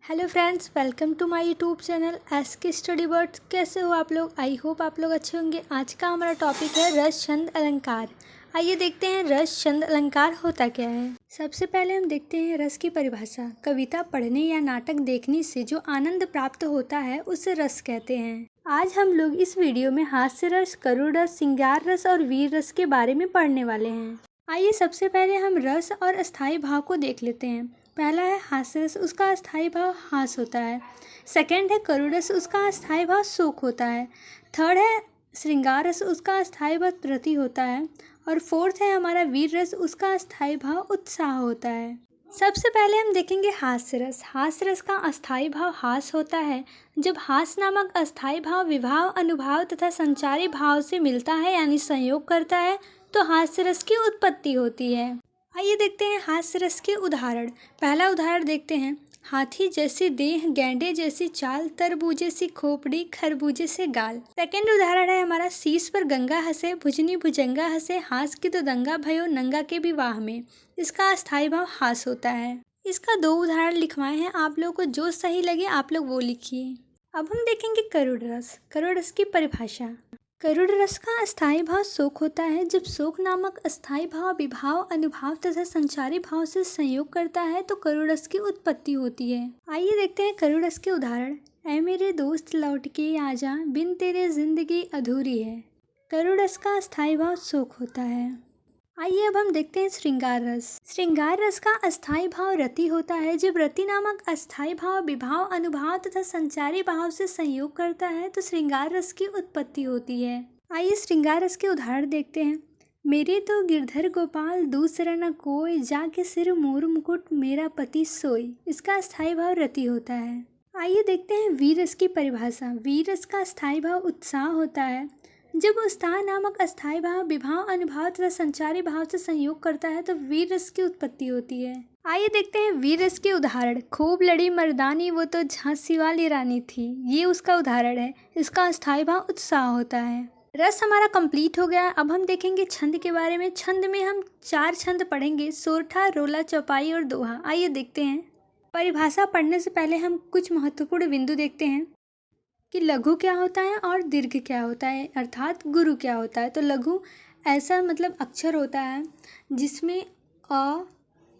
Hello friends, welcome to my YouTube channel SK study words. कैसे हो आप लोग? आई होप आप लोग अच्छे होंगे। आज का हमारा टॉपिक है रस छंद अलंकार। आइए देखते हैं रस छंद अलंकार होता क्या है। सबसे पहले हम देखते हैं रस की परिभाषा। कविता पढ़ने या नाटक देखने से जो आनंद प्राप्त होता है उसे रस कहते हैं। आज हम लोग इस वीडियो में हास्य रस, करुण रस, श्रृंगार रस और वीर रस के बारे में पढ़ने वाले हैं। आइए सबसे पहले हम रस और अस्थायी भाव को देख लेते हैं। पहला है हास्य रस, उसका अस्थायी भाव हास होता है। सेकंड है करुण रस, उसका अस्थायी भाव शोक होता है। थर्ड है श्रृंगार रस, उसका अस्थायी भाव रति होता है। और फोर्थ है हमारा वीर रस, उसका अस्थायी भाव उत्साह होता है। सबसे पहले हम देखेंगे हास्य रस। हास्य रस का अस्थायी भाव हास होता है। जब हास नामक अस्थायी भाव विभाव, अनुभाव तथा संचारी भाव से मिलता है यानी संयोग करता है तो हास्य रस की उत्पत्ति होती है। आइए देखते हैं हास्य रस के उदाहरण। पहला उदाहरण देखते हैं। हाथी जैसी देह, गैंडे जैसी चाल, तरबूजे सी खोपड़ी, खरबूजे से गाल। सेकंड उदाहरण है हमारा। शीश पर गंगा हंसे, भुजनी भुजंगा हंसे, हास की तो दंगा भयो, नंगा के विवाह में। इसका अस्थायी भाव हास होता है। इसका दो उदाहरण लिखवाए हैं, आप लोगों को जो सही लगे आप लोग वो लिखिए। अब हम देखेंगे करुण रस। करुण रस की परिभाषा। करुण रस का अस्थायी भाव शोक होता है। जब शोक नामक अस्थायी भाव विभाव, अनुभाव तथा संचारी भाव से संयोग करता है तो करुण रस की उत्पत्ति होती है। आइए देखते हैं करुण रस के उदाहरण। ऐ मेरे दोस्त लौट के आजा, बिन तेरे जिंदगी अधूरी है। करुण रस का अस्थायी भाव शोक होता है। आइए अब हम देखते हैं श्रृंगार रस। श्रृंगार रस का अस्थायी भाव रति होता है। जब रति नामक अस्थायी भाव विभाव, अनुभाव तथा संचारी भाव से संयोग करता है तो श्रृंगार रस की उत्पत्ति होती है। आइए श्रृंगार रस के उदाहरण देखते हैं। मेरे तो गिरधर गोपाल, दूसरा न कोई, जाके सिर मोर मुकुट, मेरा पति सोई। इसका अस्थायी भाव रति होता है। आइए देखते हैं वीर रस की परिभाषा। वीर रस का अस्थायी भाव उत्साह होता है। जब उत्साह नामक अस्थायी भाव विभाव, अनुभाव तथा संचारी भाव से संयोग करता है तो वीर रस की उत्पत्ति होती है। आइए देखते हैं वीर रस के उदाहरण। खूब लड़ी मर्दानी, वो तो झांसी वाली रानी थी। ये उसका उदाहरण है। इसका अस्थायी भाव उत्साह होता है। रस हमारा कंप्लीट हो गया। अब हम देखेंगे छंद के बारे में। छंद में हम 4 छंद पढ़ेंगे, सोरठा, रोला, चौपाई और दोहा। आइए देखते हैं। परिभाषा पढ़ने से पहले हम कुछ महत्वपूर्ण बिंदु देखते हैं कि लघु क्या होता है और दीर्घ क्या होता है, अर्थात गुरु क्या होता है। तो लघु ऐसा मतलब अक्षर होता है जिसमें अ,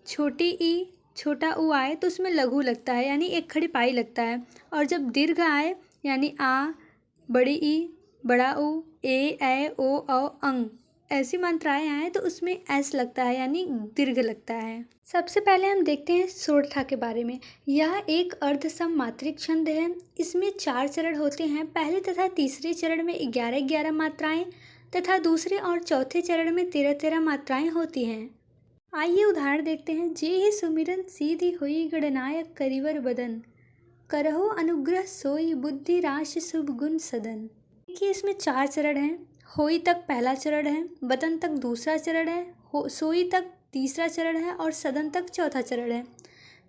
छोटी ई, छोटा ऊ आए तो उसमें लघु लगता है यानी एक खड़ी पाई लगता है। और जब दीर्घ आए यानी आ, बड़ी ई, बड़ा ऊ, ए ओ अंग, ऐसी मात्राएं आए तो उसमें एस लगता है यानी दीर्घ लगता है। सबसे पहले हम देखते हैं सोरठा के बारे में। यह एक अर्ध सममात्रिक छंद है। इसमें 4 चरण होते हैं। पहले तथा तीसरे चरण में 11-11 मात्राएं तथा दूसरे और चौथे चरण में 13-13 मात्राएं होती हैं। आइए उदाहरण देखते हैं। जे ही सुमिरन सीधी हुई, गणनायक करिवर बदन, करहो अनुग्रह सोई, बुद्धि राशि शुभ गुण सदन। देखिए इसमें 4 चरण हैं। होई तक पहला चरण है, बदन तक दूसरा चरण है, सोई तक तीसरा चरण है और सदन तक चौथा चरण है।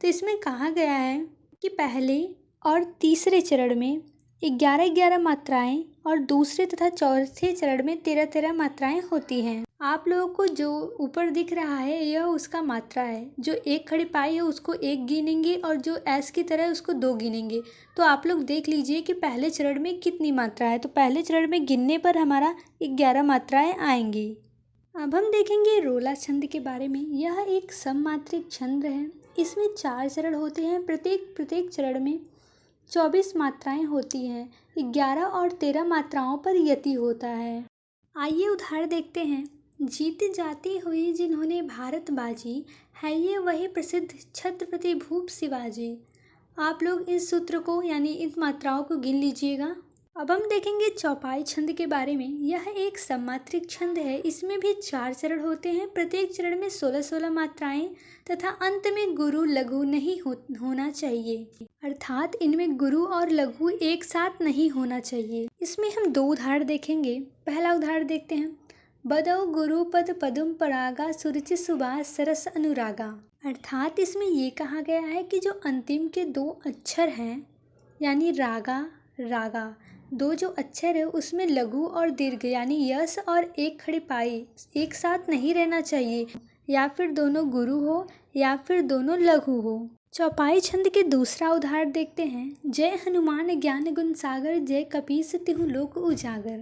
तो इसमें कहा गया है कि पहले और तीसरे चरण में 11-11 मात्राएं और दूसरे तथा चौथे चरण में 13-13 मात्राएं होती हैं। आप लोगों को जो ऊपर दिख रहा है यह उसका मात्रा है। जो एक खड़ी पाई है उसको 1 गिनेंगे और जो एस की तरह है उसको 2 गिनेंगे। तो आप लोग देख लीजिए कि पहले चरण में कितनी मात्रा है। तो पहले चरण में गिनने पर हमारा 11 मात्राएं आएंगी। अब हम देखेंगे रोला छंद के बारे में। यह एक सममात्रिक छंद है। इसमें 4 चरण होते हैं। प्रत्येक चरण में 24 मात्राएं होती हैं। 11 और 13 मात्राओं पर यति होता है। आइए उदाहरण देखते हैं। जीत जाती हुई जिन्होंने भारत बाजी, है ये वही प्रसिद्ध छत्रपति भूप शिवाजी। आप लोग इस सूत्र को यानी इन मात्राओं को गिन लीजिएगा। अब हम देखेंगे चौपाई छंद के बारे में। यह एक सममात्रिक छंद है। इसमें भी 4 चरण होते हैं। प्रत्येक चरण में 16-16 मात्राएं तथा अंत में गुरु लघु नहीं होना चाहिए, अर्थात इनमें गुरु और लघु एक साथ नहीं होना चाहिए। इसमें हम 2 उदाहरण देखेंगे। पहला उदाहरण देखते हैं। बदौ गुरुपद पदुम परागा, सुरुचि सुबास सरस अनुरागा। अर्थात इसमें ये कहा गया है कि जो अंतिम के 2 अक्षर हैं यानी रागा, रागा, 2 जो अक्षर है उसमें लघु और दीर्घ यानी यस और एक खड़ी पाई एक साथ नहीं रहना चाहिए। या फिर दोनों गुरु हो या फिर दोनों लघु हो। चौपाई छंद के दूसरा उदाहरण देखते हैं। जय हनुमान ज्ञान गुण सागर, जय कपीस तिहुँ लोक उजागर।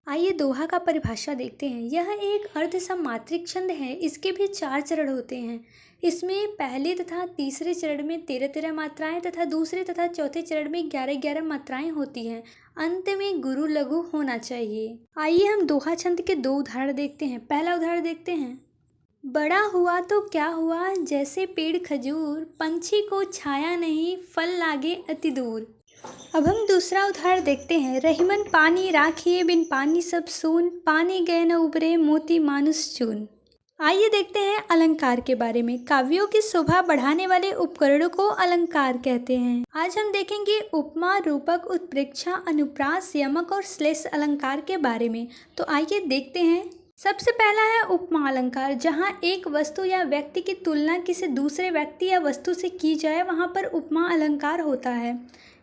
आइए दोहा का परिभाषा देखते हैं। यह एक अर्ध समात्रिक छंद है। इसके भी 4 चरण होते हैं। इसमें पहले तथा तीसरे चरण में 13-13 मात्राएं तथा दूसरे तथा चौथे चरण में 11-11 मात्राएं होती हैं। अंत में गुरु लघु होना चाहिए। आइए हम दोहा छंद के 2 उदाहरण देखते हैं। पहला उदाहरण देखते हैं। बड़ा हुआ तो क्या हुआ, जैसे पेड़ खजूर, पंछी को छाया नहीं, फल लागे अति दूर। अब हम दूसरा उदाहरण देखते हैं। रहीमन पानी राखिए, बिन पानी सब सून, पानी गए न उबरे, मोती मानुष चून। आइए देखते हैं अलंकार के बारे में। काव्यों की शोभा बढ़ाने वाले उपकरणों को अलंकार कहते हैं। आज हम देखेंगे उपमा, रूपक, उत्प्रेक्षा, अनुप्रास, यमक और श्लेष अलंकार के बारे में। तो आइए देखते हैं। सबसे पहला है उपमा अलंकार। जहाँ एक वस्तु या व्यक्ति की तुलना किसी दूसरे व्यक्ति या वस्तु से की जाए, वहाँ पर उपमा अलंकार होता है।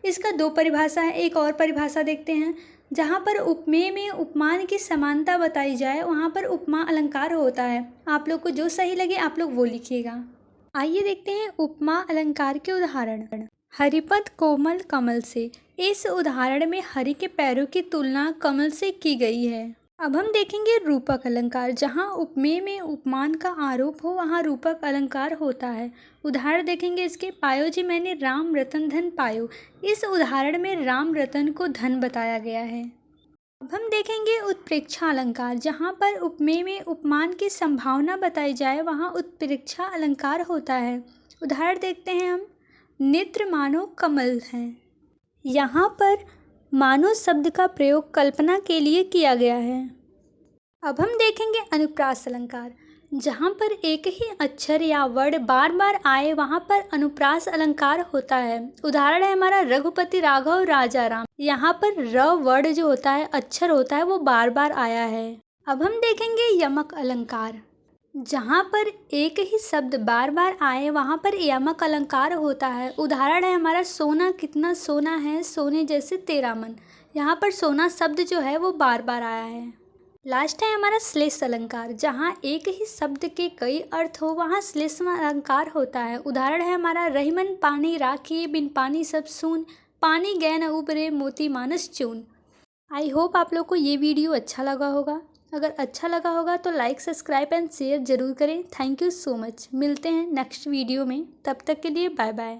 इसका 2 परिभाषा है। एक और परिभाषा देखते हैं। जहाँ पर उपमेय में उपमान की समानता बताई जाए, वहाँ पर उपमा अलंकार होता है। आप लोग को जो सही लगे आप लोग वो लिखिएगा। आइए देखते हैं उपमा अलंकार के उदाहरण। हरिपद कोमल कमल से। इस उदाहरण में हरि के पैरों की तुलना कमल से की गई है। अब हम देखेंगे रूपक अलंकार। जहाँ उपमेय में उपमान का आरोप हो, वहाँ रूपक अलंकार होता है। उदाहरण देखेंगे इसके। पायो जी मैंने राम रतन धन पायो। इस उदाहरण में राम रतन को धन बताया गया है। अब हम देखेंगे उत्प्रेक्षा अलंकार। जहाँ पर उपमेय में उपमान की संभावना बताई जाए, वहाँ उत्प्रेक्षा अलंकार होता है। उदाहरण देखते हैं हम। नेत्र मानो कमल हैं। यहाँ पर मानो शब्द का प्रयोग कल्पना के लिए किया गया है। अब हम देखेंगे अनुप्रास अलंकार। जहाँ पर एक ही अक्षर या वर्ड बार बार आए, वहाँ पर अनुप्रास अलंकार होता है। उदाहरण है हमारा रघुपति राघव राजा राम। यहाँ पर र वर्ड जो होता है, अक्षर होता है, वो बार बार आया है। अब हम देखेंगे यमक अलंकार। जहाँ पर एक ही शब्द बार बार आए, वहाँ पर यमक अलंकार होता है। उदाहरण है हमारा सोना कितना सोना है, सोने जैसे तेरा मन। यहाँ पर सोना शब्द जो है वो बार बार आया है। लास्ट है हमारा श्लेष अलंकार। जहाँ एक ही शब्द के कई अर्थ हो, वहाँ श्लेष अलंकार होता है। उदाहरण है हमारा रहीमन पानी राखिए, बिन पानी सब सून, पानी गए न उबरे, मोती मानुष चून। आई होप आप लोग को ये वीडियो अच्छा लगा होगा। अगर अच्छा लगा होगा तो लाइक, सब्सक्राइब एंड शेयर ज़रूर करें। Thank you so much. मिलते हैं नेक्स्ट वीडियो में। तब तक के लिए बाय बाय।